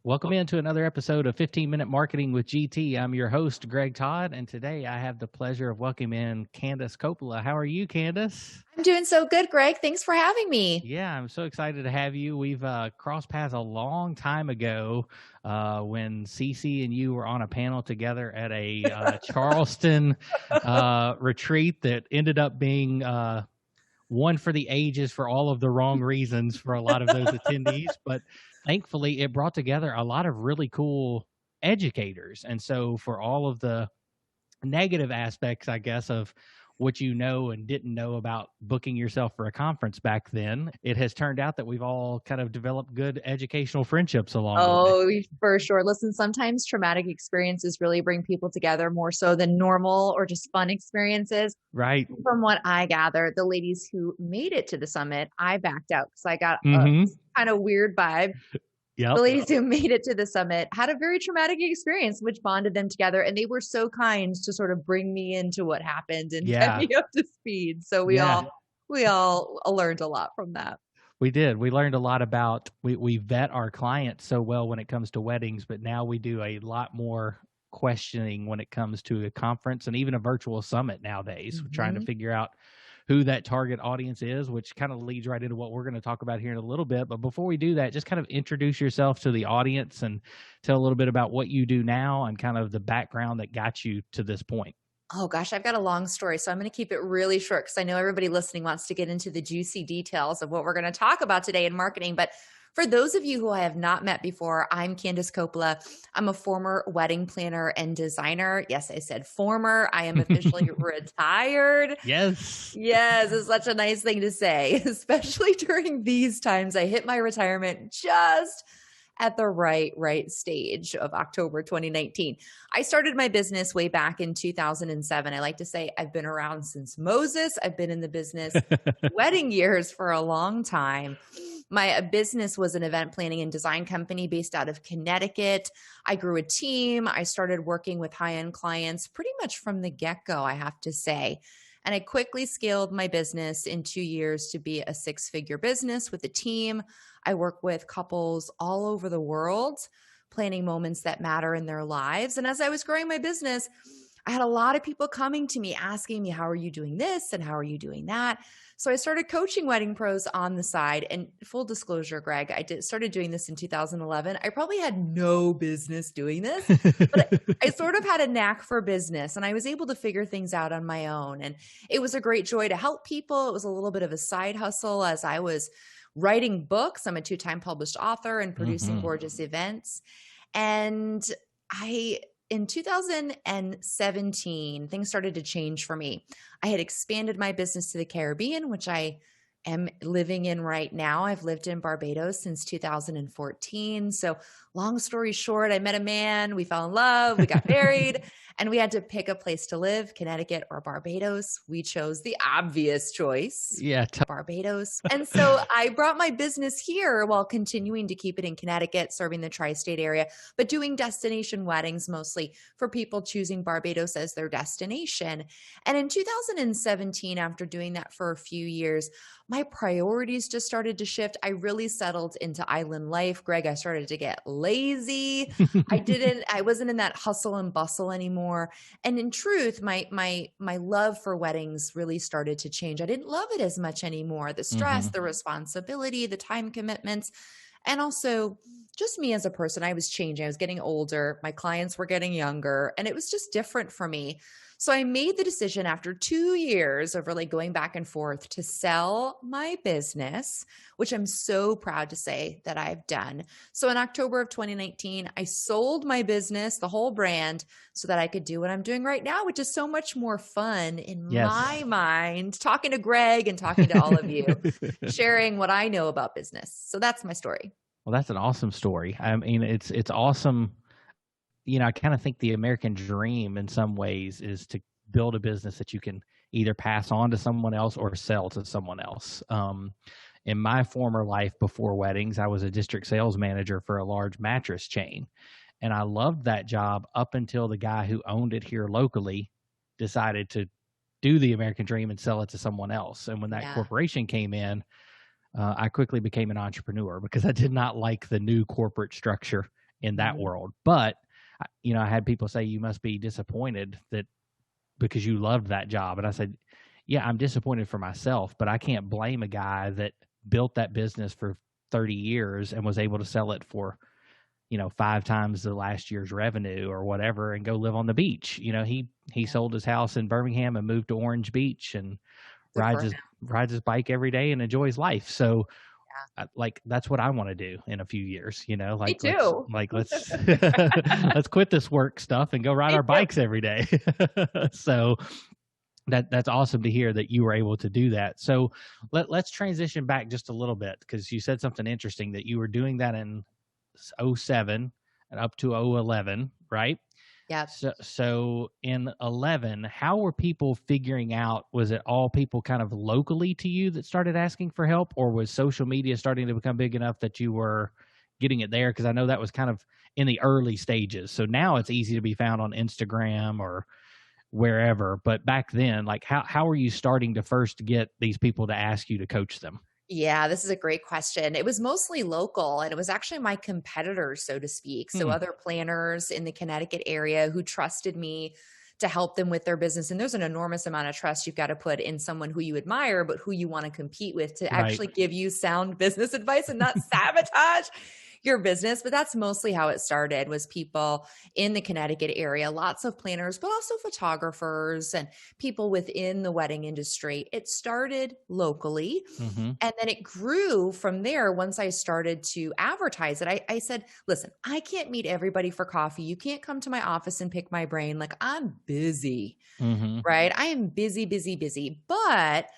Welcome into another episode of 15-Minute Marketing with GT. I'm your host, Greg Todd, and today I have the pleasure of welcoming in Candice Coppola. How are you, Candice? I'm doing so good, Greg. Thanks for having me. Yeah, I'm so excited to have you. We've crossed paths a long time ago when Cece and you were on a panel together at a Charleston retreat that ended up being one for the ages for all of the wrong reasons for a lot of those attendees. But thankfully, it brought together a lot of really cool educators. And so for all of the negative aspects, I guess, of what you know and didn't know about booking yourself for a conference back then, it has turned out that we've all kind of developed good educational friendships along the way. Oh, for sure. Listen, sometimes traumatic experiences really bring people together more so than normal or just fun experiences. Right. From what I gather, the ladies who made it to the summit, I backed out because I got a kind of weird vibe. Yep. The ladies who made it to the summit had a very traumatic experience, which bonded them together. And they were so kind to sort of bring me into what happened and get me up to speed. So we all learned a lot from that. We did. We learned a lot about, we vet our clients so well when it comes to weddings, but now we do a lot more questioning when it comes to a conference and even a virtual summit nowadays. We're trying to figure out who that target audience is, which kind of leads right into what we're going to talk about here in a little bit. But before we do that, just kind of introduce yourself to the audience and tell a little bit about what you do now and kind of the background that got you to this point. Oh gosh, I've got a long story, so I'm going to keep it really short because I know everybody listening wants to get into the juicy details of what we're going to talk about today in marketing. But for those of you who I have not met before, I'm Candice Coppola. I'm a former wedding planner and designer. Yes, I said former. I am officially retired. Yes. Yes, it's such a nice thing to say, especially during these times. I hit my retirement just at the right stage of October 2019. I started my business way back in 2007. I like to say I've been around since Moses. I've been in the business wedding years for a long time. My business was an event planning and design company based out of Connecticut. I grew a team. I started working with high-end clients pretty much from the get-go, I have to say. And I quickly scaled my business in 2 years to be a six-figure business with a team. I work with couples all over the world, planning moments that matter in their lives. And as I was growing my business, I had a lot of people coming to me asking me, how are you doing this? And how are you doing that? So I started coaching wedding pros on the side. And full disclosure, Greg, I started doing this in 2011. I probably had no business doing this, but I sort of had a knack for business and I was able to figure things out on my own. And it was a great joy to help people. It was a little bit of a side hustle as I was writing books. I'm a 2-time published author and producing gorgeous events. And in 2017, things started to change for me. I had expanded my business to the Caribbean, which I am living in right now. I've lived in Barbados since 2014. So long story short, I met a man, we fell in love, we got married, and we had to pick a place to live, Connecticut or Barbados. We chose the obvious choice. Yeah. Barbados. And so I brought my business here while continuing to keep it in Connecticut, serving the tri-state area, but doing destination weddings mostly for people choosing Barbados as their destination. And in 2017, after doing that for a few years, my priorities just started to shift. I really settled into island life. Greg, I started to get lazy. I wasn't in that hustle and bustle anymore. And in truth, my love for weddings really started to change. I didn't love it as much anymore. The stress, the responsibility, the time commitments, and also just me as a person. I was changing. I was getting older. My clients were getting younger, and it was just different for me. So I made the decision after 2 years of really going back and forth to sell my business, which I'm so proud to say that I've done. So in October of 2019, I sold my business, the whole brand, so that I could do what I'm doing right now, which is so much more fun in my mind, talking to Greg and talking to all of you, sharing what I know about business. So that's my story. Well, that's an awesome story. I mean, it's awesome. You know, I kind of think the American dream in some ways is to build a business that you can either pass on to someone else or sell to someone else. In my former life before weddings, I was a district sales manager for a large mattress chain. And I loved that job up until the guy who owned it here locally decided to do the American dream and sell it to someone else. And when that corporation came in, I quickly became an entrepreneur because I did not like the new corporate structure in that world. But, I had people say, you must be disappointed that because you loved that job. And I said, yeah, I'm disappointed for myself, but I can't blame a guy that built that business for 30 years and was able to sell it for, 5 times the last year's revenue or whatever and go live on the beach. He sold his house in Birmingham and moved to Orange Beach and Good for him. rides his bike every day and enjoys life. So Yeah. like that's what I want to do in a few years, Me like too. let's let's quit this work stuff and go ride Me our too. bikes every day. So that's awesome to hear that you were able to do that. So let's transition back just a little bit, because you said something interesting that you were doing that in 07 and up to 011, right? Yeah. So in 11, how were people figuring out, was it all people kind of locally to you that started asking for help, or was social media starting to become big enough that you were getting it there? Because I know that was kind of in the early stages. So now it's easy to be found on Instagram or wherever. But back then, like how were you starting to first get these people to ask you to coach them? Yeah, this is a great question. It was mostly local, and it was actually my competitors, so to speak. So other planners in the Connecticut area who trusted me to help them with their business. And there's an enormous amount of trust you've got to put in someone who you admire, but who you want to compete with to Right. actually give you sound business advice and not sabotage your business. But that's mostly how it started, was people in the Connecticut area, lots of planners, but also photographers and people within the wedding industry. It started locally. Mm-hmm. And then it grew from there. Once I started to advertise it, I said, listen, I can't meet everybody for coffee. You can't come to my office and pick my brain. Like, I'm busy, Mm-hmm. right? I am busy, busy, busy, but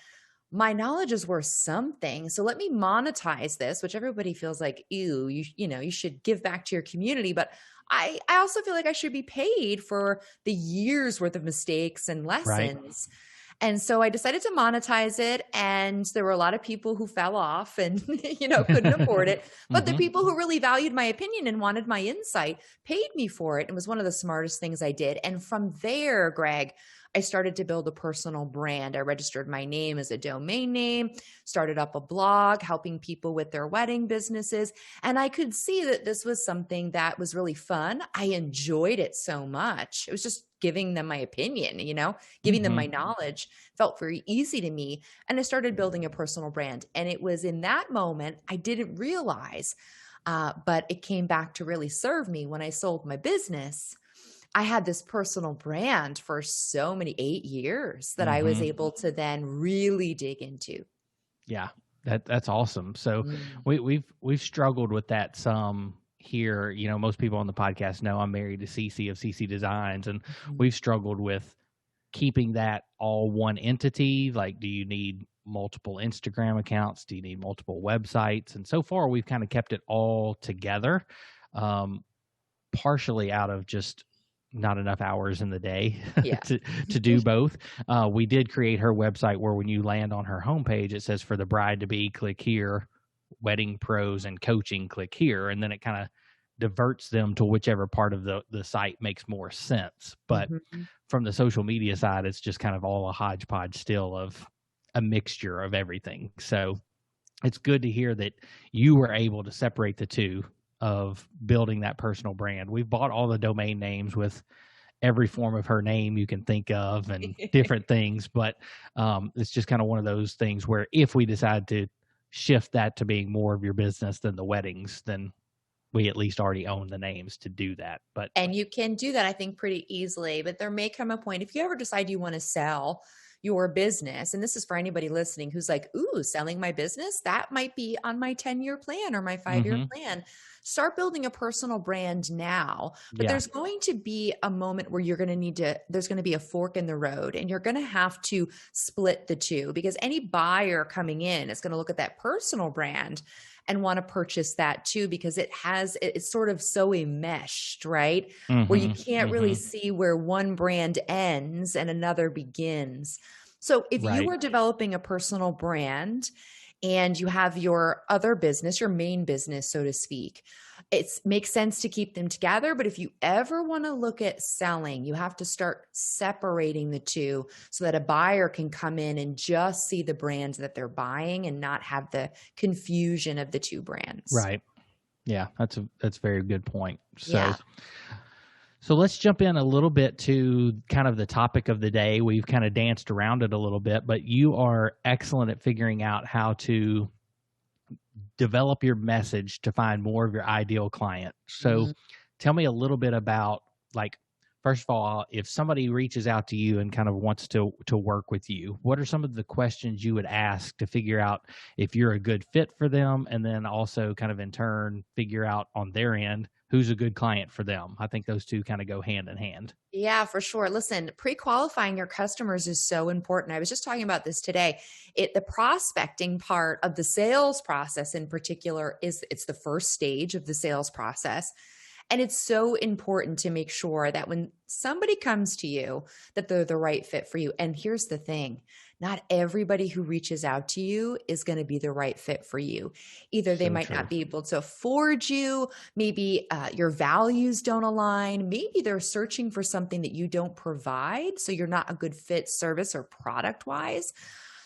my knowledge is worth something. So let me monetize this, which everybody feels like, ew, you should give back to your community. But I also feel like I should be paid for the years worth of mistakes and lessons. Right. And so I decided to monetize it. And there were a lot of people who fell off and, couldn't afford it. But the people who really valued my opinion and wanted my insight paid me for it. It was one of the smartest things I did. And from there, Greg, I started to build a personal brand. I registered my name as a domain name, started up a blog, helping people with their wedding businesses. And I could see that this was something that was really fun. I enjoyed it so much. It was just giving them my opinion, giving them my knowledge felt very easy to me. And I started building a personal brand. And it was in that moment, I didn't realize, but it came back to really serve me when I sold my business. I had this personal brand for so many 8 years that I was able to then really dig into. Yeah, that's awesome. So we've struggled with that some here. Most people on the podcast know I'm married to Cece of CC Designs, and we've struggled with keeping that all one entity. Like, do you need multiple Instagram accounts? Do you need multiple websites? And so far, we've kind of kept it all together, partially out of just not enough hours in the day to do both. We did create her website where when you land on her homepage, it says for the bride to be, click here, wedding pros and coaching, click here. And then it kind of diverts them to whichever part of the site makes more sense. But from the social media side, it's just kind of all a hodgepodge still of a mixture of everything. So it's good to hear that you were able to separate the two of building that personal brand. We've bought all the domain names with every form of her name you can think of and different things, but it's just kind of one of those things where if we decide to shift that to being more of your business than the weddings, then we at least already own the names to do that. And you can do that, I think, pretty easily. But there may come a point, if you ever decide you want to sell your business, and this is for anybody listening who's like, ooh, selling my business, that might be on my 10-year plan or my 5-year plan. Start building a personal brand now. But there's going to be a moment where there's going to be a fork in the road, and you're going to have to split the two, because any buyer coming in is going to look at that personal brand and want to purchase that too, because it's sort of so enmeshed, right? Where you can't really see where one brand ends and another begins. So if you were developing a personal brand and you have your other business, your main business, so to speak, it makes sense to keep them together. But if you ever want to look at selling, you have to start separating the two so that a buyer can come in and just see the brands that they're buying and not have the confusion of the two brands. Right. Yeah, that's a very good point. Yeah. So let's jump in a little bit to kind of the topic of the day. We've kind of danced around it a little bit, but you are excellent at figuring out how to develop your message to find more of your ideal client. So Mhm. tell me a little bit about, like, first of all, if somebody reaches out to you and kind of wants to work with you, what are some of the questions you would ask to figure out if you're a good fit for them, and then also kind of in turn figure out on their end who's a good client for them? I think those two kind of go hand in hand. Yeah, for sure. Listen, pre-qualifying your customers is so important. I was just talking about this today. The prospecting part of the sales process in particular it's the first stage of the sales process. And it's so important to make sure that when somebody comes to you, that they're the right fit for you. And here's the thing, not everybody who reaches out to you is going to be the right fit for you. Either they So might true. not be able to afford you, maybe your values don't align, maybe they're searching for something that you don't provide. So you're not a good fit service or product wise.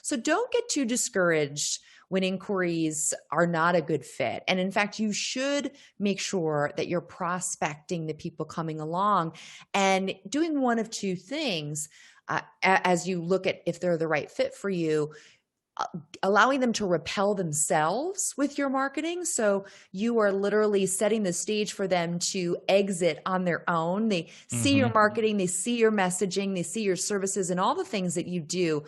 So don't get too discouraged when inquiries are not a good fit. And in fact, you should make sure that you're prospecting the people coming along and doing one of two things as you look at if they're the right fit for you. Allowing them to repel themselves with your marketing. So you are literally setting the stage for them to exit on their own. They see your Hmm. marketing, they see your messaging, they see your services and all the things that you do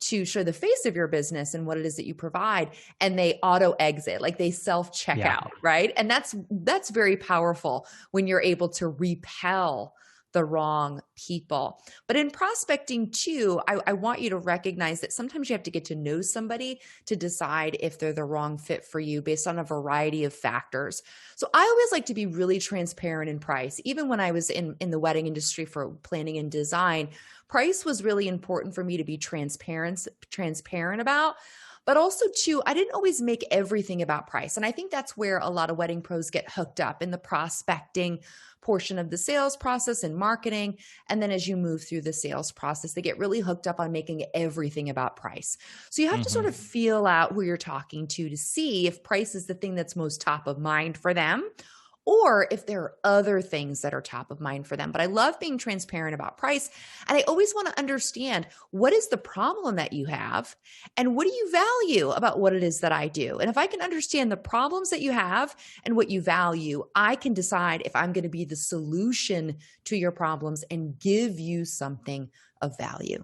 to show the face of your business and what it is that you provide, and they auto exit, like they self check Yeah. out, right? And that's very powerful when you're able to repel the wrong people. But in prospecting too, I want you to recognize that sometimes you have to get to know somebody to decide if they're the wrong fit for you based on a variety of factors. So I always like to be really transparent in price. Even when I was in the wedding industry for planning and design, price was really important for me to be transparent about. But also, too, I didn't always make everything about price. And I think that's where a lot of wedding pros get hooked up in the prospecting portion of the sales process and marketing. And then as you move through the sales process, they get really hooked up on making everything about price. So you have to Hmm. sort of feel out who you're talking to see if price is the thing that's most top of mind for them, or if there are other things that are top of mind for them. But I love being transparent about price. And I always want to understand, what is the problem that you have and what do you value about what it is that I do? And if I can understand the problems that you have and what you value, I can decide if I'm going to be the solution to your problems and give you something of value.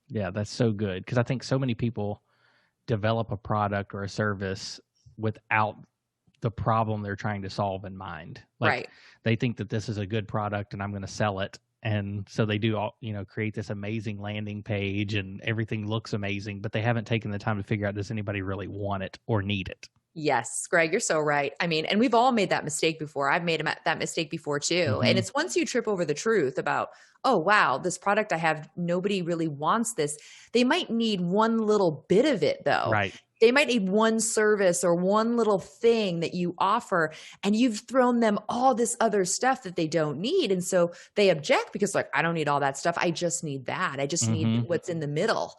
Yeah, that's so good, because I think so many people develop a product or a service without the problem they're trying to solve in mind. Like, Right. they think that this is a good product and I'm going to sell it. And so they do all, create this amazing landing page and everything looks amazing, but they haven't taken the time to figure out, does anybody really want it or need it? Yes, Greg, you're so right. I mean, and we've all made that mistake before. I've made that mistake before too. And Hmm. it's once you trip over the truth about, oh, wow, this product I have, nobody really wants this. They might need one little bit of it though. Right. They might need one service or one little thing that you offer, and you've thrown them all this other stuff that they don't need. And so they object because, like, I don't need all that stuff. I just need that. I just need Hmm. what's in the middle.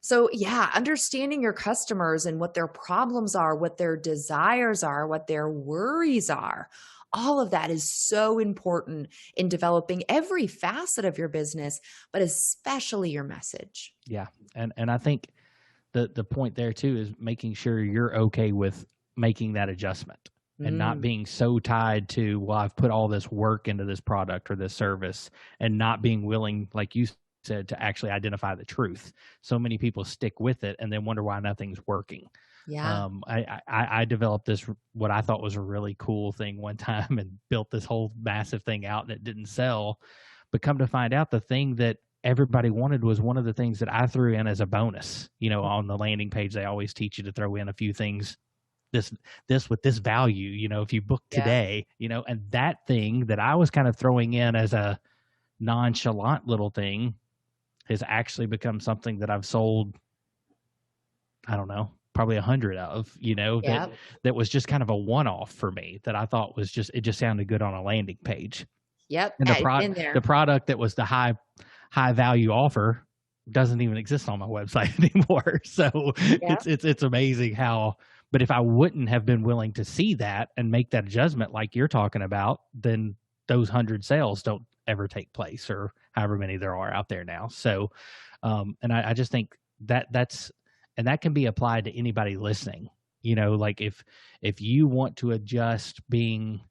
So, yeah, understanding your customers and what their problems are, what their desires are, what their worries are, all of that is so important in developing every facet of your business, but especially your message. Yeah. And I think the point there too is making sure you're okay with making that adjustment and not Mm, being so tied to, well, I've put all this work into this product or this service, and not being willing, like you said, to actually identify the truth. So many people stick with it and then wonder why nothing's working. yeah. I developed this, what I thought was a really cool thing one time, and built this whole massive thing out, and it didn't sell. But come to find out, the thing that everybody wanted was one of the things that I threw in as a bonus. On the landing page, they always teach you to throw in a few things, this with this value, if you book Yeah. today, and that thing that I was kind of throwing in as a nonchalant little thing has actually become something that I've sold, I don't know, probably 100 of, Yeah. that was just kind of a one-off for me, that I thought was just, it just sounded good on a landing page. Yep. And I've been the there. product that was the high value offer doesn't even exist on my website anymore. So Yeah. it's amazing how But if I wouldn't have been willing to see that and make that adjustment like you're talking about, then those 100 sales don't ever take place, or however many there are out there now. So, and I just think and that can be applied to anybody listening. Like if you want to adjust being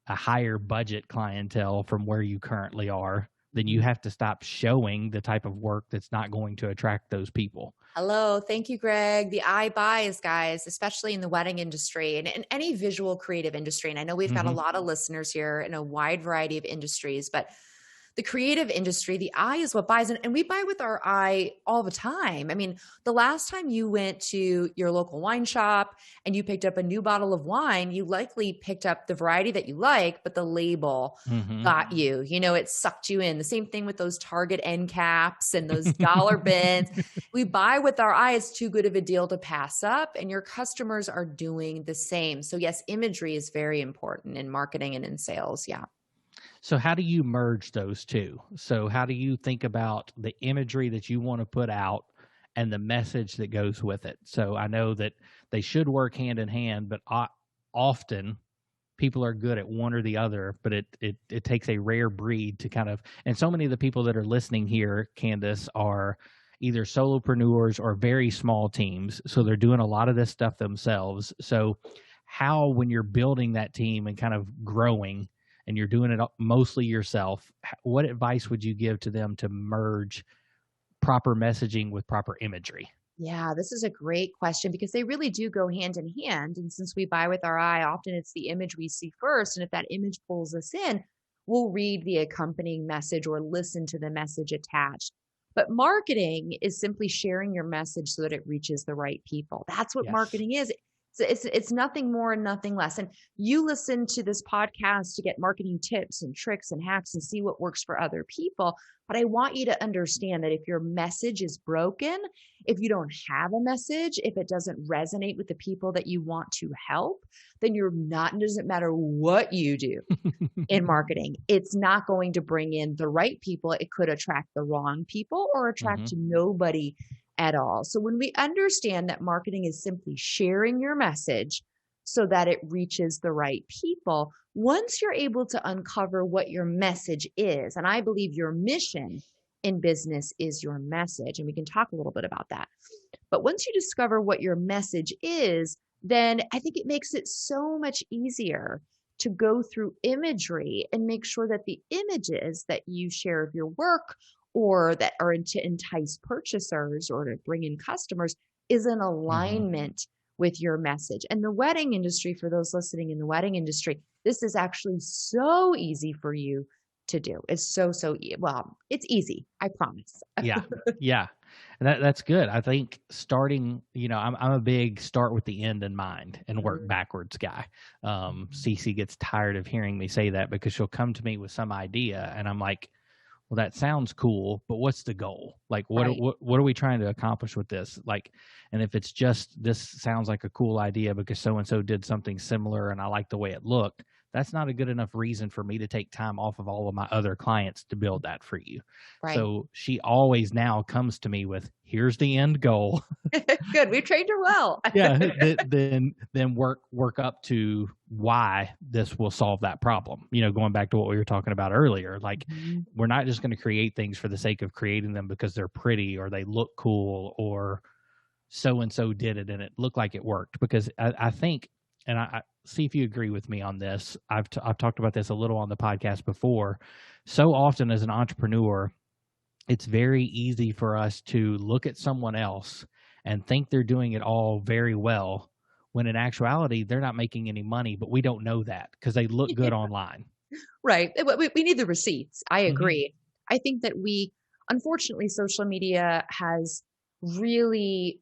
a higher budget clientele from where you currently are, then you have to stop showing the type of work that's not going to attract those people. Hello. Thank you, Greg. The eye bias, guys, especially in the wedding industry and in any visual creative industry. And I know we've got a lot of listeners here in a wide variety of industries, but the creative industry, the eye is what buys. And we buy with our eye all the time. I mean, the last time you went to your local wine shop and you picked up a new bottle of wine, you likely picked up the variety that you like, but the label got you. It sucked you in. The same thing with those Target end caps and those dollar bins. We buy with our eye. It's too good of a deal to pass up. And your customers are doing the same. So yes, imagery is very important in marketing and in sales. Yeah. So how do you merge those two? So how do you think about the imagery that you want to put out and the message that goes with it? So I know that they should work hand in hand, but often people are good at one or the other, but it takes a rare breed to kind of, and so many of the people that are listening here, Candice, are either solopreneurs or very small teams. So they're doing a lot of this stuff themselves. So how, when you're building that team and kind of growing, and you're doing it mostly yourself, what advice would you give to them to merge proper messaging with proper imagery? Yeah, this is a great question because they really do go hand in hand. And since we buy with our eye, often it's the image we see first. And if that image pulls us in, we'll read the accompanying message or listen to the message attached. But marketing is simply sharing your message so that it reaches the right people. That's what marketing is. It's nothing more and nothing less. And you listen to this podcast to get marketing tips and tricks and hacks and see what works for other people. But I want you to understand that if your message is broken, if you don't have a message, if it doesn't resonate with the people that you want to help, then you're not, it doesn't matter what you do in marketing. It's not going to bring in the right people. It could attract the wrong people or attract nobody at all. So when we understand that marketing is simply sharing your message so that it reaches the right people, once you're able to uncover what your message is, and I believe your mission in business is your message, and we can talk a little bit about that. But once you discover what your message is, then I think it makes it so much easier to go through imagery and make sure that the images that you share of your work or that are to entice purchasers or to bring in customers is in alignment with your message. And the wedding industry, for those listening in the wedding industry, this is actually so easy for you to do. It's well, it's easy. I promise. Yeah. And that's good. I think starting, I'm a big start with the end in mind and work backwards guy. Cece gets tired of hearing me say that because she'll come to me with some idea and I'm like, well, that sounds cool, but what's the goal? Like, what are we trying to accomplish with this? Like, and if it's just, this sounds like a cool idea because so-and-so did something similar and I like the way it looked, that's not a good enough reason for me to take time off of all of my other clients to build that for you. Right. So she always now comes to me with, here's the end goal. Good. We've trained her well. Then work up to why this will solve that problem. Going back to what we were talking about earlier, like we're not just going to create things for the sake of creating them because they're pretty or they look cool or so-and-so did it and it looked like it worked. Because I think, and I see if you agree with me on this. I've talked about this a little on the podcast before. So often as an entrepreneur, it's very easy for us to look at someone else and think they're doing it all very well, when in actuality, they're not making any money, but we don't know that because they look good online. Right. We need the receipts. I agree. I think that unfortunately, social media has really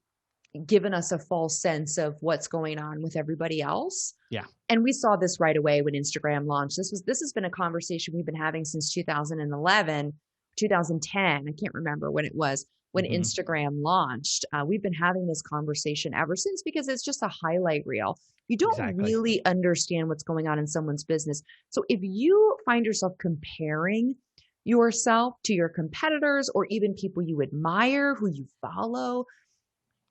given us a false sense of what's going on with everybody else. Yeah. And we saw this right away when Instagram launched. This has been a conversation we've been having since 2011, 2010. I can't remember when it was, when Instagram launched. We've been having this conversation ever since because it's just a highlight reel. You don't really understand what's going on in someone's business. So if you find yourself comparing yourself to your competitors or even people you admire, who you follow,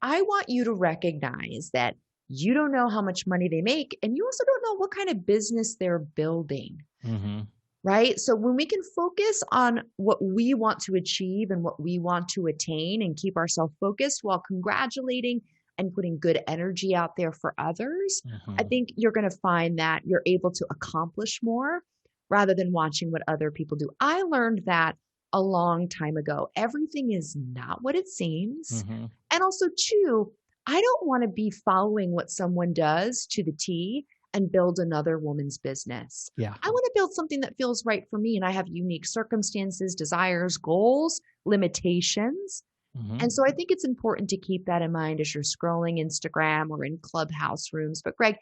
I want you to recognize that You don't know how much money they make, and you also don't know what kind of business they're building. Mm-hmm. Right? So when we can focus on what we want to achieve and what we want to attain and keep ourselves focused while congratulating and putting good energy out there for others, I Mm-hmm. think you're going to find that you're able to accomplish more rather than watching what other people do. I learned that a long time ago. Everything is not what it seems. Mm-hmm. And also, too, I don't want to be following what someone does to the T and build another woman's business. Yeah. I want to build something that feels right for me. And I have unique circumstances, desires, goals, limitations. Mm-hmm. And so I think it's important to keep that in mind as you're scrolling Instagram or in clubhouse rooms. But Greg,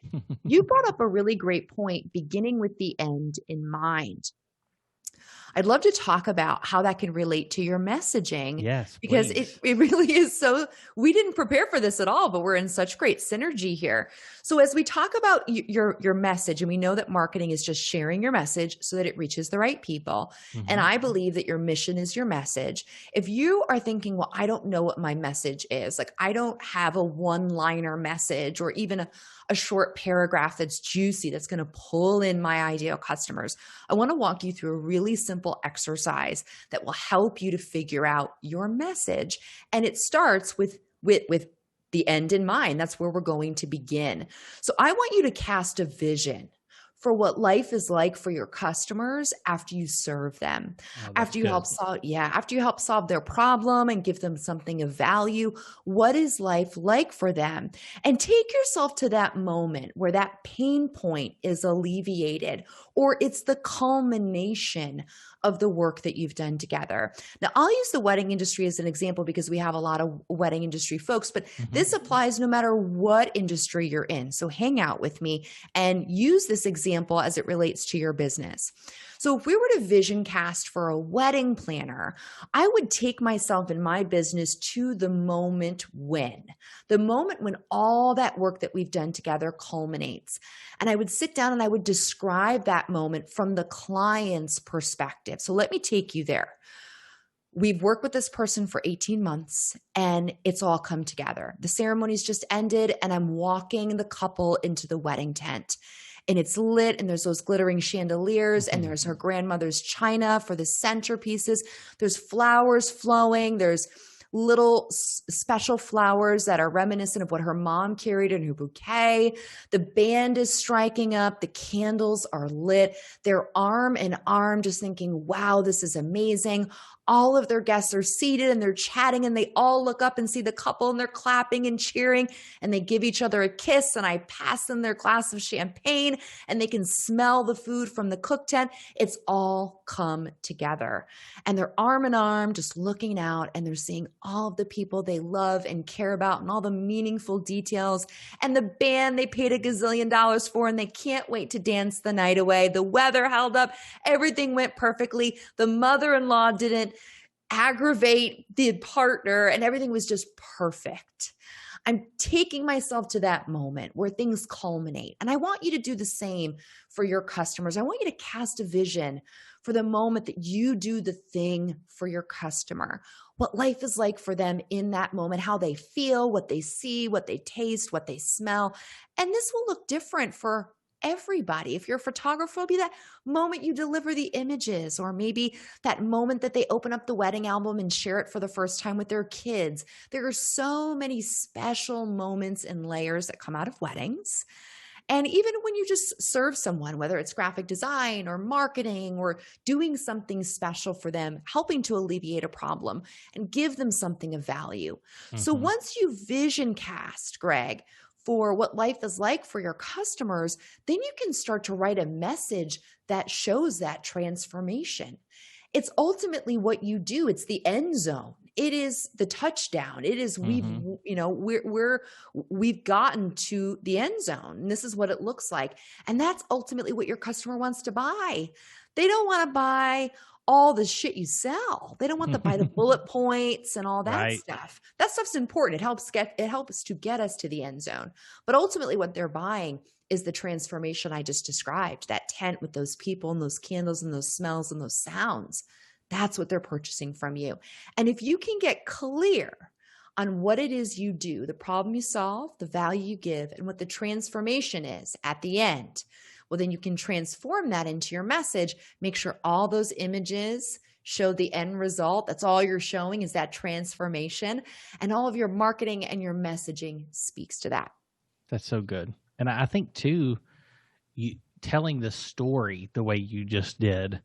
you brought up a really great point, beginning with the end in mind. I'd love to talk about how that can relate to your messaging Yes, because please. it really is so, we didn't prepare for this at all, but we're in such great synergy here. So as we talk about your message, and we know that marketing is just sharing your message so that it reaches the right people. And Mm-hmm. I believe that your mission is your message. If you are thinking, well, I don't know what my message is, like I don't have a one-liner message or even a short paragraph that's juicy, that's going to pull in my ideal customers, I want to walk you through a really simple exercise that will help you to figure out your message. And it starts with the end in mind. That's where we're going to begin. So I want you to cast a vision for what life is like for your customers after you serve them, Oh, that's after you good. after you help solve their problem and give them something of value. What is life like for them? And take yourself to that moment where that pain point is alleviated, or it's the culmination of the work that you've done together. Now, I'll use the wedding industry as an example because we have a lot of wedding industry folks, but Mm-hmm. this applies no matter what industry you're in. So hang out with me and use this example as it relates to your business. So if we were to vision cast for a wedding planner, I would take myself and my business to the moment when all that work that we've done together culminates. And I would sit down and I would describe that moment from the client's perspective. So let me take you there. We've worked with this person for 18 months and it's all come together. The ceremony's just ended and I'm walking the couple into the wedding tent. And it's lit, and there's those glittering chandeliers, and there's her grandmother's china for the centerpieces. There's flowers flowing. There's little special flowers that are reminiscent of what her mom carried in her bouquet. The band is striking up. The candles are lit. They're arm in arm, just thinking, wow, this is amazing. All of their guests are seated and they're chatting, and they all look up and see the couple and they're clapping and cheering, and they give each other a kiss, and I pass them their glass of champagne and they can smell the food from the cook tent. It's all come together, and they're arm in arm just looking out, and they're seeing all of the people they love and care about and all the meaningful details, and the band they paid $1 gazillion for, and they can't wait to dance the night away. The weather held up. Everything went perfectly. The mother-in-law didn't aggravate the partner, and everything was just perfect. I'm taking myself to that moment where things culminate. And I want you to do the same for your customers. I want you to cast a vision for the moment that you do the thing for your customer, what life is like for them in that moment, how they feel, what they see, what they taste, what they smell. And this will look different for everybody. If you're a photographer, it'll be that moment you deliver the images, or maybe that moment that they open up the wedding album and share it for the first time with their kids. There are so many special moments and layers that come out of weddings. And even when you just serve someone, whether it's graphic design or marketing or doing something special for them, helping to alleviate a problem and give them something of value. So Mm-hmm. once you vision cast, Greg, for what life is like for your customers, then you can start to write a message that shows that transformation. It's ultimately what you do. It's the end zone. It is the touchdown. It is Mm-hmm. we've gotten to the end zone, and this is what it looks like. And that's ultimately what your customer wants to buy. They don't want to buy all the shit you sell. They don't want to buy the bullet points and all that Right. stuff. That stuff's important. It helps to get us to the end zone. But ultimately what they're buying is the transformation I just described, that tent with those people and those candles and those smells and those sounds. That's what they're purchasing from you. And if you can get clear on what it is you do, the problem you solve, the value you give, and what the transformation is at the end. Well, then you can transform that into your message. Make sure all those images show the end result. That's all you're showing is that transformation. And all of your marketing and your messaging speaks to that. That's so good. And I think too, you telling the story the way you just did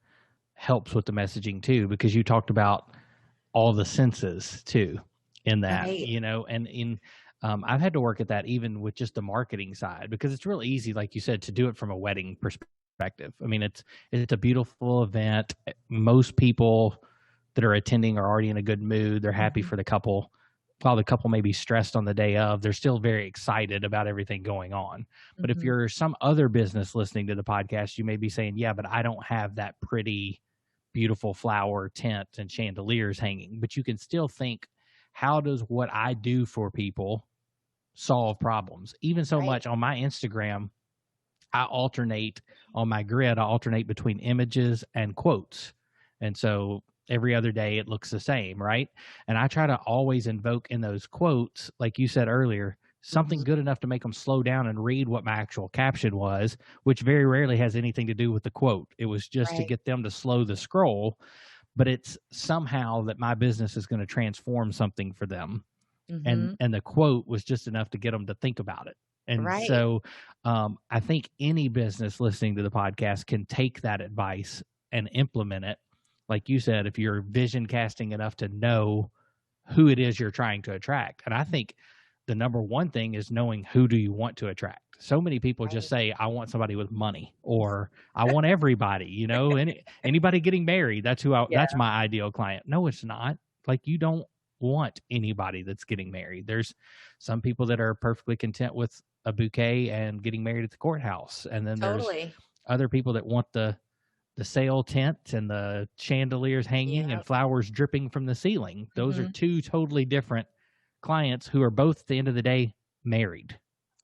helps with the messaging too, because you talked about all the senses too in that, Right. and I've had to work at that even with just the marketing side, because it's real easy, like you said, to do it from a wedding perspective. I mean, it's a beautiful event. Most people that are attending are already in a good mood. They're happy Mhm. for the couple. While the couple may be stressed on the day of, they're still very excited about everything going on. But if Mhm. you're some other business listening to the podcast, you may be saying, yeah, but I don't have that pretty, beautiful flower tent and chandeliers hanging. But you can still think, how does what I do for people solve problems? Even so Right. much on my Instagram, I alternate on my grid, I alternate between images and quotes. And so every other day it looks the same, right? And I try to always invoke in those quotes, like you said earlier, something Mhm. good enough to make them slow down and read what my actual caption was, which very rarely has anything to do with the quote. It was just to Right. get them to slow the scroll, but it's somehow that my business is going to transform something for them, Mhm. and the quote was just enough to get them to think about it. And Right. so I think any business listening to the podcast can take that advice and implement it. Like you said, if you're vision casting enough to know who it is you're trying to attract. And I think the number one thing is knowing, who do you want to attract. So many people just Right. say, I want somebody with money, or I want everybody, anybody getting married. Yeah. That's my ideal client. No, it's not. Like, you don't want anybody that's getting married. There's some people that are perfectly content with a bouquet and getting married at the courthouse. And then there's Totally. other people that want the sail tent and the chandeliers hanging and Yep. flowers dripping from the ceiling. Those are Mhm. two totally different clients who are both, at the end of the day, married.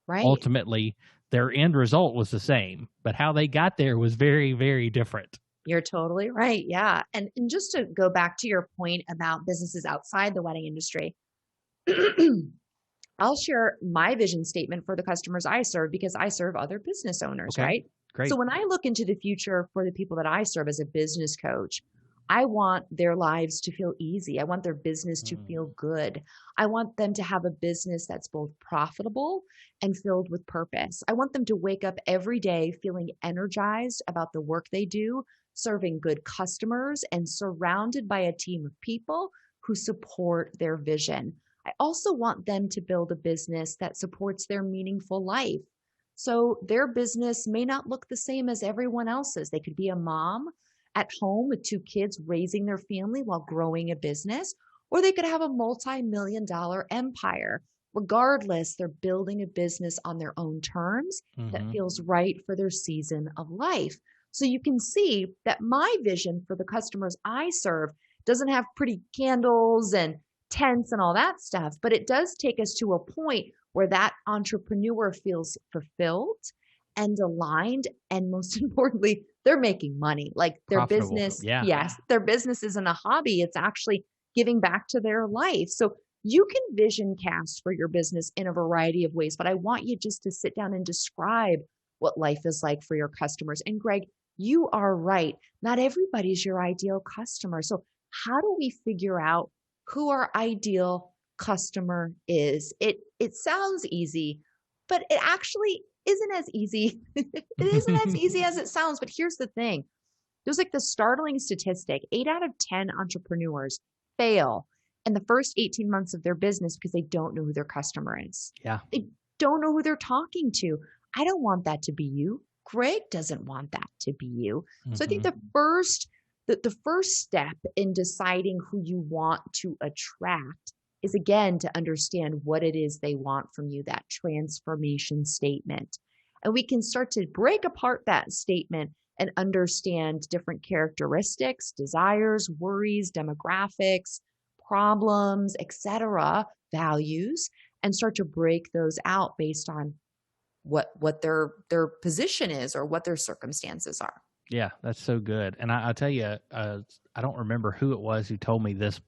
Right. Ultimately, their end result was the same, but how they got there was very, very different. You're totally right. Yeah. And just to go back to your point about businesses outside the wedding industry, I'll share my vision statement for the customers I serve because I serve other business owners, Okay, right? So great. when I look into the future for the people that I serve as a business coach, I want their lives to feel easy. I want their business to feel Mm, good. I want them to have a business that's both profitable and filled with purpose. I want them to wake up every day feeling energized about the work they do, serving good customers, and surrounded by a team of people who support their vision. I also want them to build a business that supports their meaningful life. So their business may not look the same as everyone else's. They could be a mom at home with two kids raising their family while growing a business, or they could have a multi-million dollar empire. Regardless, they're building a business on their own terms that hmm feels right for their season of life. So you can see that my vision for the customers I serve doesn't have pretty candles and tents and all that stuff, but it does take us to a point where that entrepreneur feels fulfilled and aligned. And most importantly, they're making money. Like their Profitable. business, Yeah. yes, their business isn't a hobby, it's actually giving back to their life. So you can vision cast for your business in a variety of ways, but I want you just to sit down and describe what life is like for your customers. And Greg, you are right. Not everybody's your ideal customer. So how do we figure out who our ideal customer is? It sounds easy, but it actually isn't as easy. It isn't as easy as it sounds. But here's the thing. There's like the startling statistic, 8 out of 10 entrepreneurs fail in the first 18 months of their business because they don't know who their customer is. Yeah. They don't know who they're talking to. I don't want that to be you. Greg doesn't want that to be you. So I think hmm the first step in deciding who you want to attract is again to understand what it is they want from you, that transformation statement. And we can start to break apart that statement and understand different characteristics, desires, worries, demographics, problems, etc., values, and start to break those out based on what their position is or what their circumstances are. Yeah, that's so good. And I'll tell you, I don't remember who it was who told me this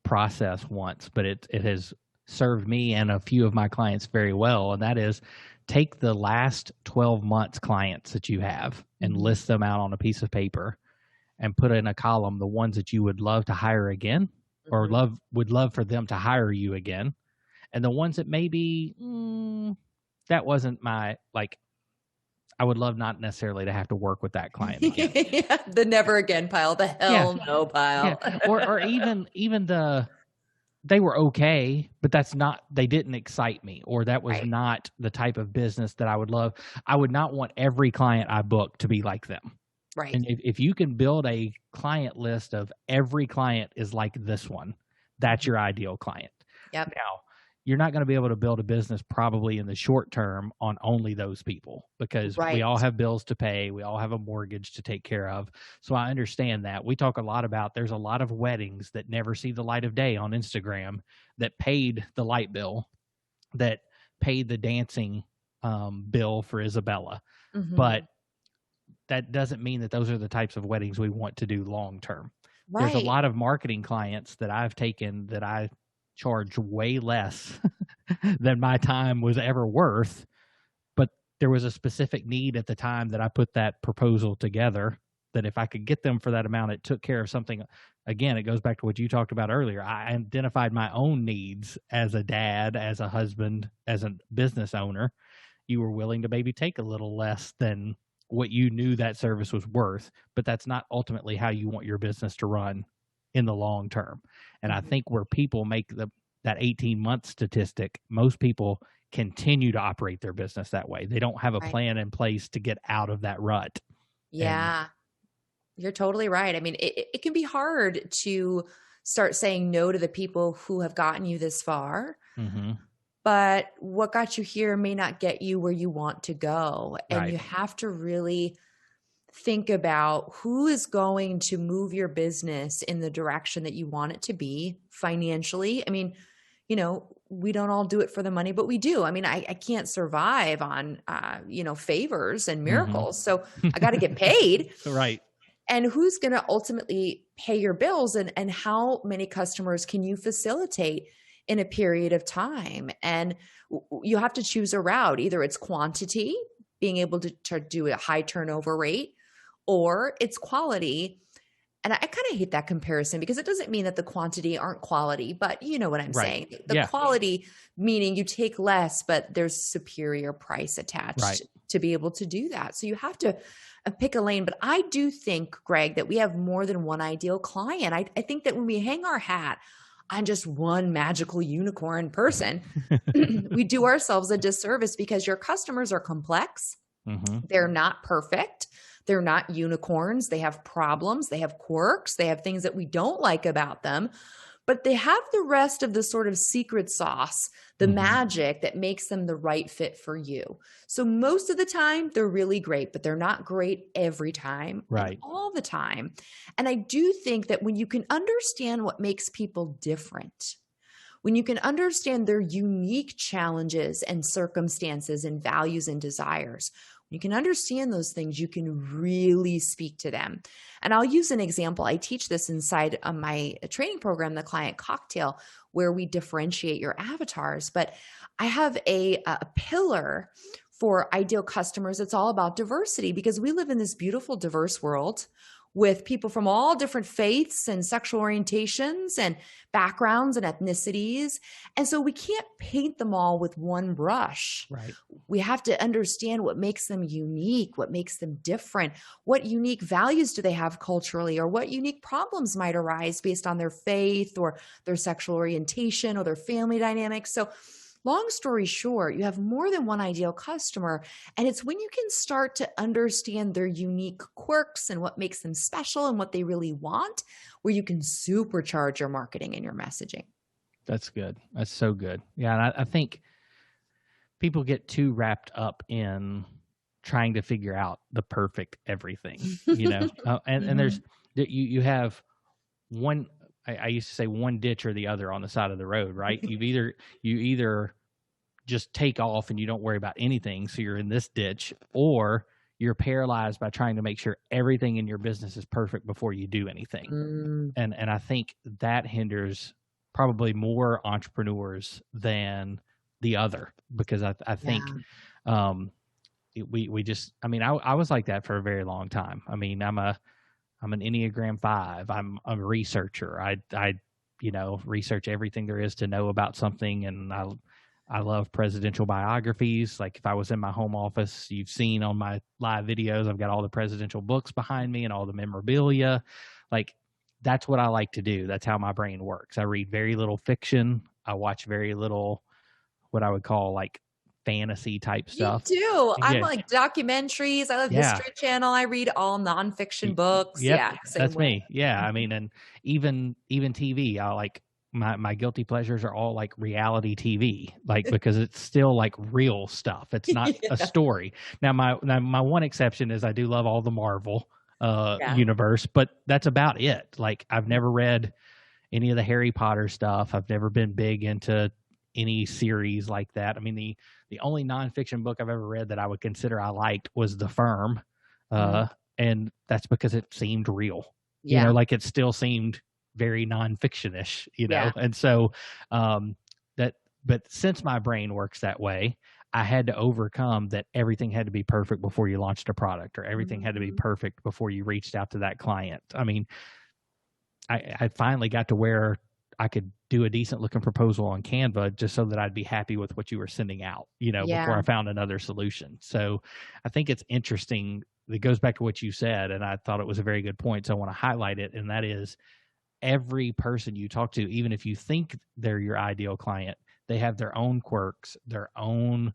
process once, but it has served me and a few of my clients very well. And that is, take the last 12 months clients that you have and list them out on a piece of paper and put in a column the ones that you would love to hire again or would love for them to hire you again. And the ones that maybe that wasn't my, like, I would love not necessarily to have to work with that client again. Yeah, the never again pile, the hell no pile. Yeah. Or even they were okay, but they didn't excite me, or that was not the type of business that I would love. I would not want every client I book to be like them. Right. And if you can build a client list of every client is like this one, that's your ideal client. Yep. Now, you're not going to be able to build a business probably in the short term on only those people, because we all have bills to pay. We all have a mortgage to take care of. So I understand that. We talk a lot about, there's a lot of weddings that never see the light of day on Instagram that paid the light bill, that paid the dancing bill for Isabella. But that doesn't mean that those are the types of weddings we want to do long term. There's a lot of marketing clients that I've taken that I charge way less than my time was ever worth, but there was a specific need at the time that I put that proposal together, that if I could get them for that amount, it took care of something. Again, it goes back to what you talked about earlier. I identified my own needs as a dad, as a husband, as a business owner. You were willing to maybe take a little less than what you knew that service was worth, but that's not ultimately how you want your business to run in the long term. And I think where people make that 18-month statistic, most people continue to operate their business that way. They don't have a plan in place to get out of that rut. Yeah, you're totally right. I mean, it can be hard to start saying no to the people who have gotten you this far. But what got you here may not get you where you want to go. And you have to really think about who is going to move your business in the direction that you want it to be financially. I mean, we don't all do it for the money, but we do. I mean, I can't survive on, favors and miracles. So I got to get paid. Right. And who's going to ultimately pay your bills, and how many customers can you facilitate in a period of time? And you have to choose a route. Either it's quantity, being able to do a high turnover rate, or it's quality. And I kind of hate that comparison, because it doesn't mean that the quantity aren't quality, but you know what I'm saying. The quality meaning you take less, but there's superior price attached to be able to do that. So you have to pick a lane. But I do think, Greg, that we have more than one ideal client. I think that when we hang our hat on just one magical unicorn person, we do ourselves a disservice, because your customers are complex. They're not perfect. They're not unicorns. They have problems. They have quirks. They have things that we don't like about them, but they have the rest of the sort of secret sauce, the magic that makes them the right fit for you. So most of the time they're really great, but they're not great every time, all the time. And I do think that when you can understand what makes people different, when you can understand their unique challenges and circumstances and values and desires, you can understand those things, you can really speak to them. And I'll use an example. I teach this inside of my training program, the Client Cocktail, where we differentiate your avatars. But I have a pillar for ideal customers. It's all about diversity, because we live in this beautiful, diverse world with people from all different faiths and sexual orientations and backgrounds and ethnicities. And so we can't paint them all with one brush. We have to understand what makes them unique, what makes them different, what unique values do they have culturally, or what unique problems might arise based on their faith or their sexual orientation or their family dynamics. So long story short, you have more than one ideal customer, and it's when you can start to understand their unique quirks and what makes them special and what they really want, where you can supercharge your marketing and your messaging. That's good. That's so good. Yeah, and I think people get too wrapped up in trying to figure out the perfect everything, and there's you have one. I used to say one ditch or the other on the side of the road, right? You either just take off and you don't worry about anything, so you're in this ditch, or you're paralyzed by trying to make sure everything in your business is perfect before you do anything. And I think that hinders probably more entrepreneurs than the other, because I think Yeah. um, we just, I mean, I was like that for a very long time. I mean, I'm an Enneagram 5. I'm a researcher. I research everything there is to know about something, and I love presidential biographies. Like, if I was in my home office, you've seen on my live videos, I've got all the presidential books behind me and all the memorabilia. Like, that's what I like to do. That's how my brain works. I read very little fiction. I watch very little what I would call like fantasy type Me stuff. too. I'm Yeah, like documentaries. I love yeah. History Channel. I read all nonfiction books. Yep, Yeah, same that's way. me. Yeah, I Mhm. mean, and even TV, I like my guilty pleasures are all like reality TV, like, because it's still like real stuff. It's not a Yeah. story. Now my one exception is I do love all the Marvel Yeah. universe, but that's about it. Like, I've never read any of the Harry Potter stuff. I've never been big into any series like that. I mean, the only nonfiction book I've ever read that I would consider I liked was The Firm, Mm. uh, and that's because it seemed real. Yeah. Like, it still seemed very nonfictionish. Yeah. And so um, that. But since my brain works that way, I had to overcome that everything had to be perfect before you launched a product, or everything had to be Mhm. perfect before you reached out to that client. I mean, I finally got to where I could do a decent looking proposal on Canva just so that I'd be happy with what you were sending out, before Yeah. I found another solution. So I think it's interesting. It goes back to what you said, and I thought it was a very good point. So I want to highlight it, and that is, every person you talk to, even if you think they're your ideal client, they have their own quirks, their own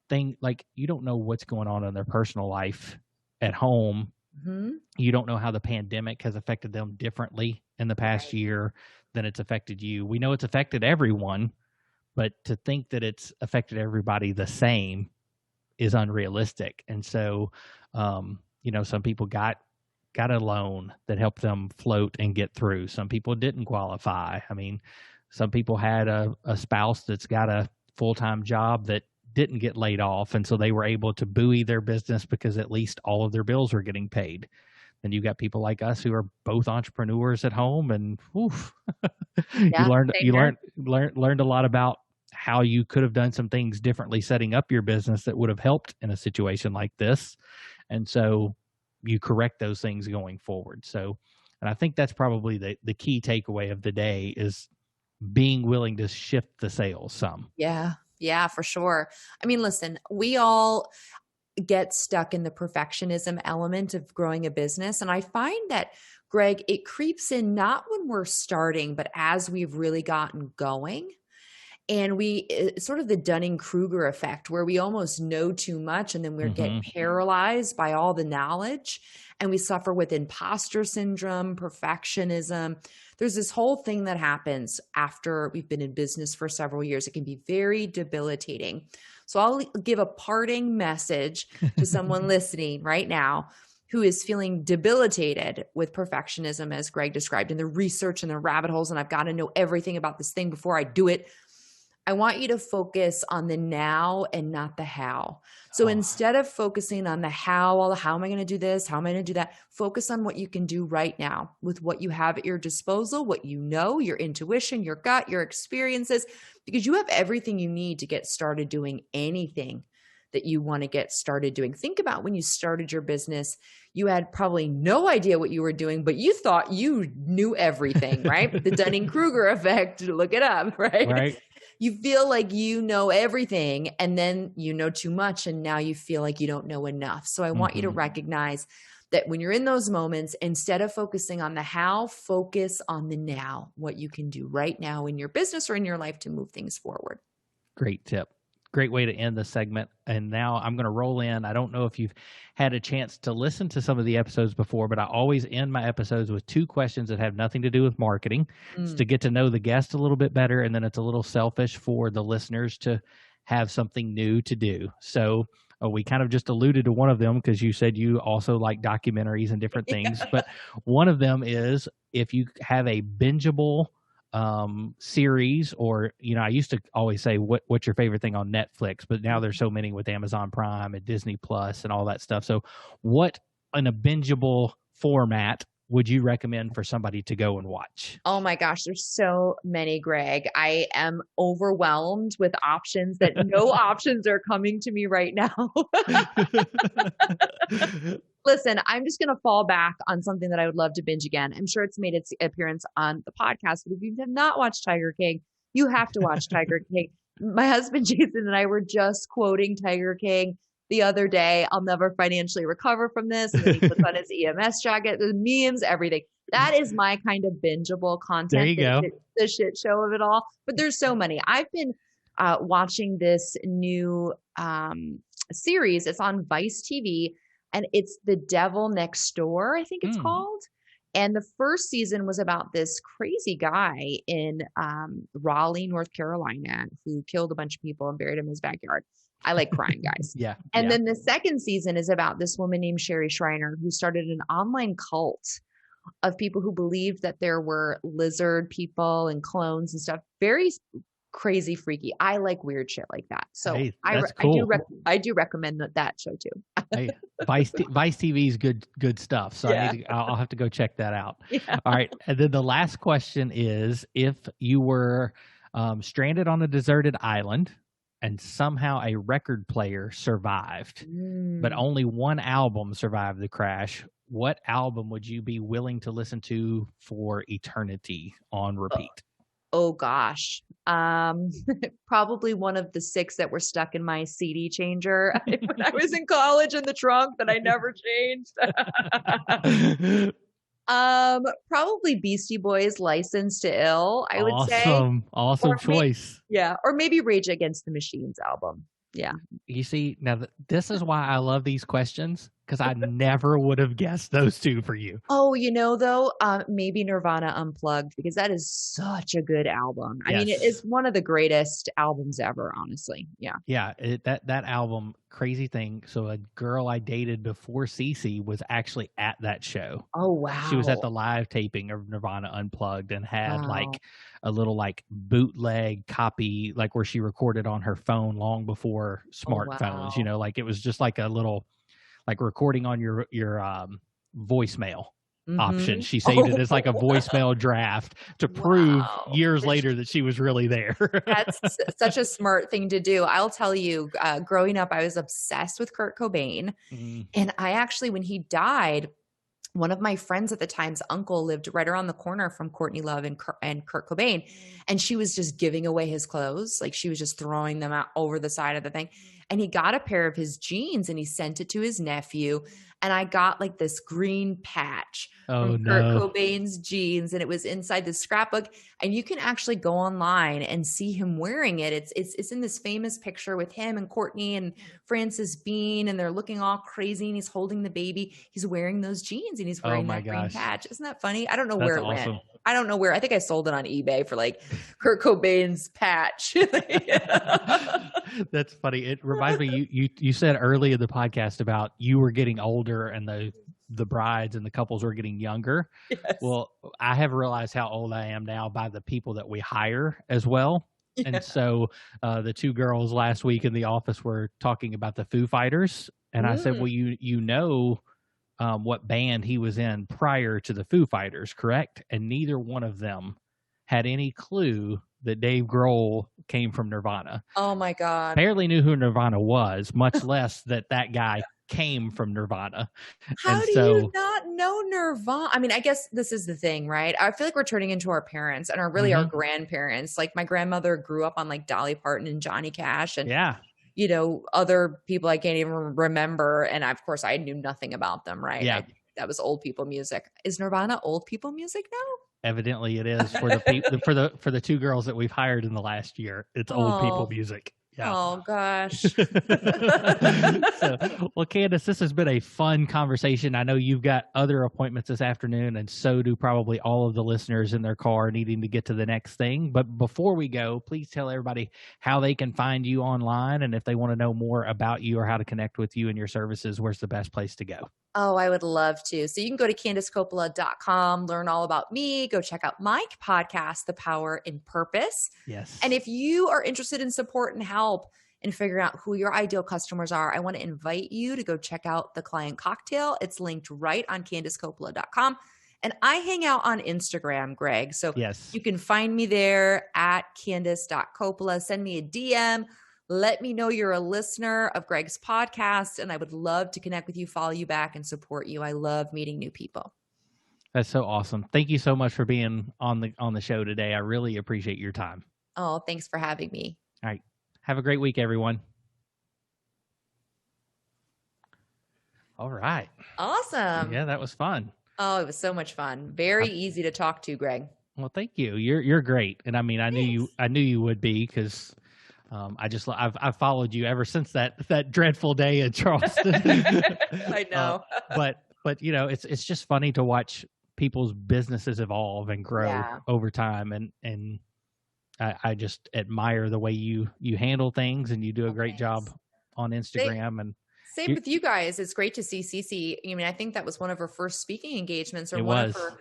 thing. Like, you don't know what's going on in their personal life at home. Mhm. You don't know how the pandemic has affected them differently in the past Right. year than it's affected you. We know it's affected everyone, but to think that it's affected everybody the same is unrealistic. And so, some people got a loan that helped them float and get through. Some people didn't qualify. I mean, some people had a spouse that's got a full-time job that didn't get laid off, and so they were able to buoy their business because at least all of their bills were getting paid. And you got people like us who are both entrepreneurs at home, and oof, you Yeah. learned Same you here. learned a lot about how you could have done some things differently setting up your business that would have helped in a situation like this. And so you correct those things going forward. So, and I think that's probably the key takeaway of the day is being willing to shift the sails some. Yeah. Yeah, for sure. I mean, listen, we all get stuck in the perfectionism element of growing a business. And I find that, Greg, it creeps in not when we're starting, but as we've really gotten going. And it's sort of the Dunning-Kruger effect, where we almost know too much and then we get Hmm. paralyzed by all the knowledge, and we suffer with imposter syndrome, perfectionism. There's this whole thing that happens after we've been in business for several years. It can be very debilitating. So I'll give a parting message to someone listening right now who is feeling debilitated with perfectionism, as Greg described, and the research and the rabbit holes, and I've got to know everything about this thing before I do it. I want you to focus on the now and not the how. So Oh, instead of focusing on the how, well, how am I going to do this? How am I going to do that? Focus on what you can do right now with what you have at your disposal, what you know, your intuition, your gut, your experiences, because you have everything you need to get started doing anything that you want to get started doing. Think about when you started your business, you had probably no idea what you were doing, but you thought you knew everything, right? The Dunning-Kruger effect, look it up, right? right. You feel like you know everything, and then you know too much, and now you feel like you don't know enough. So I want you to Hmm. recognize that when you're in those moments, instead of focusing on the how, focus on the now, what you can do right now in your business or in your life to move things forward. Great tip. Great way to end the segment. And now I'm going to roll in. I don't know if you've had a chance to listen to some of the episodes before, but I always end my episodes with two questions that have nothing to do with marketing. It's Mm. to get to know the guest a little bit better. And then it's a little selfish for the listeners to have something new to do. So we kind of just alluded to one of them because you said you also like documentaries and different things. But one of them is, if you have a bingeable series, or I used to always say what's your favorite thing on Netflix, but now there's so many with Amazon Prime and Disney Plus and all that stuff. So what, in a bingeable format, would you recommend for somebody to go and watch? Oh my gosh, there's so many, Greg. I am overwhelmed with options that no options are coming to me right now. Listen, I'm just going to fall back on something that I would love to binge again. I'm sure it's made its appearance on the podcast, but if you have not watched Tiger King, you have to watch Tiger King. My husband Jason and I were just quoting Tiger King the other day. I'll never financially recover from this. And then he puts on his EMS jacket, the memes, everything. That is my kind of bingeable content. There you go. The shit show of it all. But there's so many. I've been watching this new series. It's on Vice TV, and it's The Devil Next Door, I think it's called. And the first season was about this crazy guy in Raleigh, North Carolina, who killed a bunch of people and buried them in his backyard. I like crime, guys. Yeah. And then the second season is about this woman named Sherry Shriner, who started an online cult of people who believed that there were lizard people and clones and stuff. Very crazy, freaky. I like weird shit like that. So hey, cool. I do recommend that show too. Hey, Vice TV is good stuff. So I'll have to go check that out. Yeah. All right. And then the last question is, if you were stranded on a deserted island and somehow a record player survived, but only one album survived the crash, what album would you be willing to listen to for eternity on repeat? Oh gosh. Probably one of the 6 that were stuck in my CD changer when I was in college in the trunk that I never changed. Probably Beastie Boys' License to Ill, I would say. Awesome choice. Or maybe Rage Against the Machine's album. Yeah. You see, now this is why I love these questions, because I never would have guessed those two for you. Oh, though, maybe Nirvana Unplugged, because that is such a good album. I mean, it is one of the greatest albums ever, honestly. Yeah. Yeah. That album, crazy thing. So a girl I dated before Cece was actually at that show. Oh, wow. She was at the live taping of Nirvana Unplugged and had like a little like bootleg copy, like where she recorded on her phone long before smartphones, like it was just like a little, like recording on your voicemabe option. She saved it as like a voicemail draft to prove years later that she was really there. That's such a smart thing to do. I'll tell you, growing up, I was obsessed with Kurt Cobain. And I actually, when he died, one of my friends at the time's uncle lived right around the corner from Courtney Love and Kurt Cobain. And she was just giving away his clothes. Like she was just throwing them out over the side of the thing. And he got a pair of his jeans and he sent it to his nephew. And I got like this green patch from Kurt Cobain's jeans, and it was inside the scrapbook. And you can actually go online and see him wearing it. It's in this famous picture with him and Courtney and Frances Bean, and they're looking all crazy, and he's holding the baby. He's wearing those jeans and he's wearing that green patch. Isn't that funny? I don't know where it went. I don't know where. I think I sold it on eBay for like Kurt Cobain's patch. That's funny. It reminds me, you said early in the podcast about you were getting older and the brides and the couples were getting younger. Yes. Well, I have realized how old I am now by the people that we hire as well. Yeah. And so the two girls last week in the office were talking about the Foo Fighters. And I said, well, you know what band he was in prior to the Foo Fighters, correct? And neither one of them had any clue that Dave Grohl came from Nirvana. Oh my God. Barely knew who Nirvana was, much less that guy came from Nirvana. How do you not know Nirvana? I mean, I guess this is the thing, right? I feel like we're turning into our parents and our grandparents. Like my grandmother grew up on like Dolly Parton and Johnny Cash and other people I can't even remember. And of course I knew nothing about them, right? Yeah. That was old people music. Is Nirvana old people music now? Evidently it is for the for the two girls that we've hired in the last year. It's old people music. Yeah. Oh gosh. Well, Candice, this has been a fun conversation. I know you've got other appointments this afternoon, and so do probably all of the listeners in their car needing to get to the next thing. But before we go, please tell everybody how they can find you online, and if they want to know more about you or how to connect with you and your services, where's the best place to go? Oh, I would love to. So you can go to CandiceCoppola.com, learn all about me, go check out my podcast, The Power in Purpose. Yes. And if you are interested in support and help in figuring out who your ideal customers are, I want to invite you to go check out the Client Cocktail. It's linked right on CandiceCoppola.com. And I hang out on Instagram, Greg. So Yes. you can find me there at Candice.Coppola. Send me a DM. Let me know you're a listener of Greg's podcast, and I would love to connect with you, follow you back, and support you. I love meeting new people. That's so awesome. Thank you so much for being on the show today. I really appreciate your time. Oh, thanks for having me. All right. Have a great week, everyone. All right. Awesome. Yeah, that was fun. Oh, it was so much fun. Very easy to talk to, Greg. Well, thank you. You're great. And I mean, I knew you would be, because I've followed you ever since that dreadful day in Charleston. I know. But you know, it's just funny to watch people's businesses evolve and grow over time, and I just admire the way you handle things, and you do a great job on Instagram. Same with you guys. It's great to see Cece. I mean, I think that was one of her first speaking engagements, or one of her.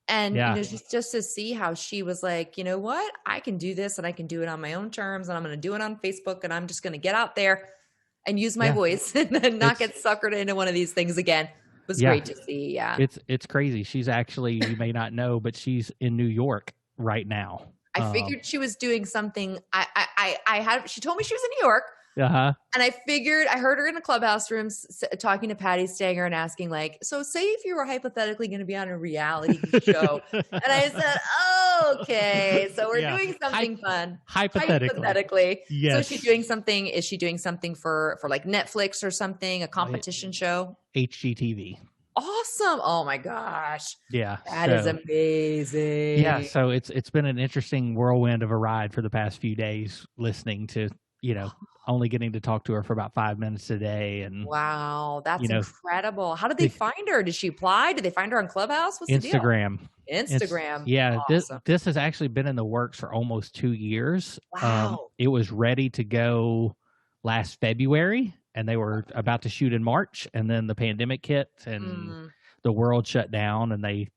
And you know, just to see how she was like, you know what, I can do this, and I can do it on my own terms, and I'm going to do it on Facebook, and I'm just going to get out there and use my voice and then not get suckered into one of these things again. It was great to see. Yeah. It's crazy. She's actually, you may not know, but she's in New York right now. I figured she was doing something. She told me she was in New York. Uh-huh. And I heard her in a clubhouse room talking to Patty Stanger and asking, like, so say if you were hypothetically going to be on a reality show. And I said, oh, okay, so we're doing something fun. Hypothetically. Yes. So is she doing something for like Netflix or something, a competition show? HGTV. Awesome. Oh my gosh. Yeah. That is amazing. Yeah. So it's been an interesting whirlwind of a ride for the past few days, listening to, you know, only getting to talk to her for about 5 minutes a day. And wow, that's incredible. How did they find her? Did she apply? Did they find her on Clubhouse? What's Instagram. The deal? Instagram. Yeah. Awesome. This has actually been in the works for almost 2 years. Wow. It was ready to go last February, and they were about to shoot in March, and then the pandemic hit, and the world shut down, and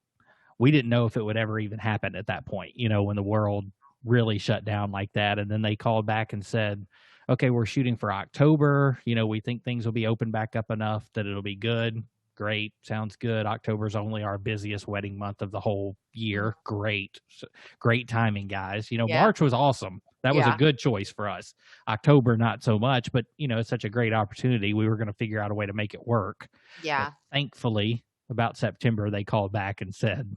we didn't know if it would ever even happen at that point, you know, when the world really shut down like that. And then they called back and said, okay, we're shooting for October. You know, we think things will be open back up enough that it'll be good. Great. Sounds good. October's only our busiest wedding month of the whole year. Great. Great timing, guys. You know, March was awesome. That was a good choice for us. October, not so much, but you know, it's such a great opportunity. We were going to figure out a way to make it work. Yeah. But thankfully, about September, they called back and said,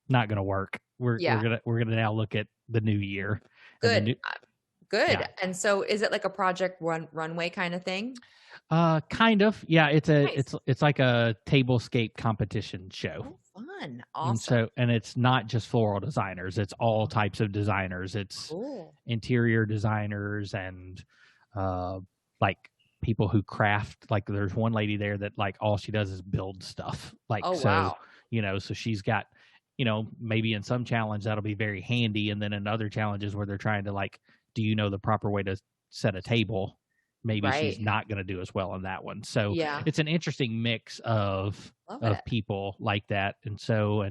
not going to work. We're gonna now look at the new year. Good. Good. Yeah. And so is it like a Project Runway kind of thing? Kind of. Yeah, it's like a tablescape competition show. Oh, fun. Awesome. And it's not just floral designers, it's all types of designers. It's interior designers and like people who craft. Like there's one lady there that like all she does is build stuff. Like you know, so she's got, you know, maybe in some challenge that'll be very handy, and then in other challenges where they're trying to like, do you know the proper way to set a table? Maybe she's not going to do as well on that one. So it's an interesting mix of people like that. And so,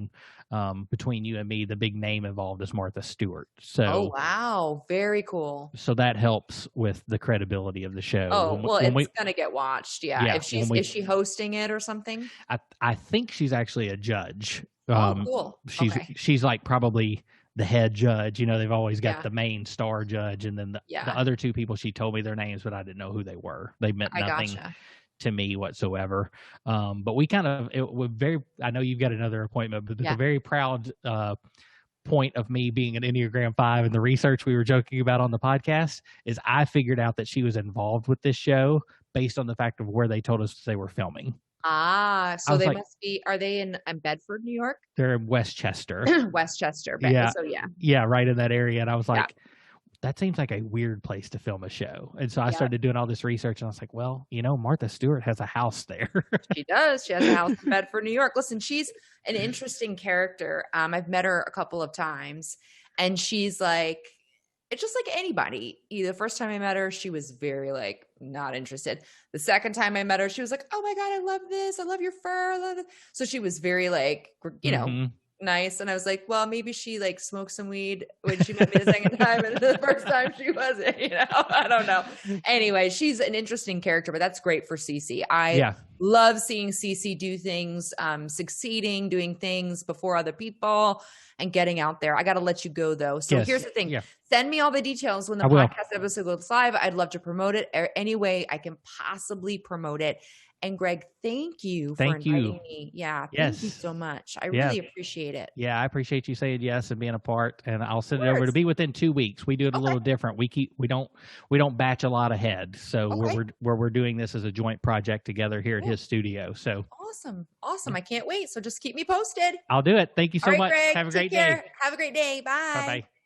between you and me, the big name involved is Martha Stewart. So, oh, wow. Very cool. So that helps with the credibility of the show. Oh, it's going to get watched. Yeah. Is she hosting it or something? I think she's actually a judge. Cool. She's like probably the head judge. You know, they've always got the main star judge, and then the other two people, she told me their names, but I didn't know who they were. They meant nothing to me whatsoever. But we kind of, I know you've got another appointment, but the very proud point of me being an Enneagram 5 and the research we were joking about on the podcast is I figured out that she was involved with this show based on the fact of where they told us they were filming. So they must be, are they in Bedford, New York? They're in Westchester. Westchester. Yeah, right in that area. And I was like, that seems like a weird place to film a show. And so I started doing all this research, and I was like, well, you know, Martha Stewart has a house there. She does. She has a house in Bedford, New York. Listen, she's an interesting character. I've met her a couple of times, and she's like, it's just like anybody. The first time I met her, she was very like not interested. The second time I met her, she was like, oh my God, I love this. I love your fur. I love it. So she was very like, you know, nice. And I was like, well, maybe she like smoked some weed when she met me the second time, and the first time she wasn't, I don't know. Anyway, she's an interesting character, but that's great for Cece. I love seeing Cece do things, succeeding, doing things before other people and getting out there. I got to let you go though. So here's the thing. Send me all the details when the podcast episode goes live. I'd love to promote it any way I can possibly promote it. And Greg, thank you for inviting me. Yeah. Thank you so much. I really appreciate it. Yeah. I appreciate you saying yes and being a part, and I'll send it over to be within 2 weeks. We do it a little different. We don't batch a lot ahead. So we're doing this as a joint project together here at his studio. So awesome. I can't wait. So just keep me posted. I'll do it. Thank you so much. Greg, have a great day. Have a great day. Bye. Bye-bye.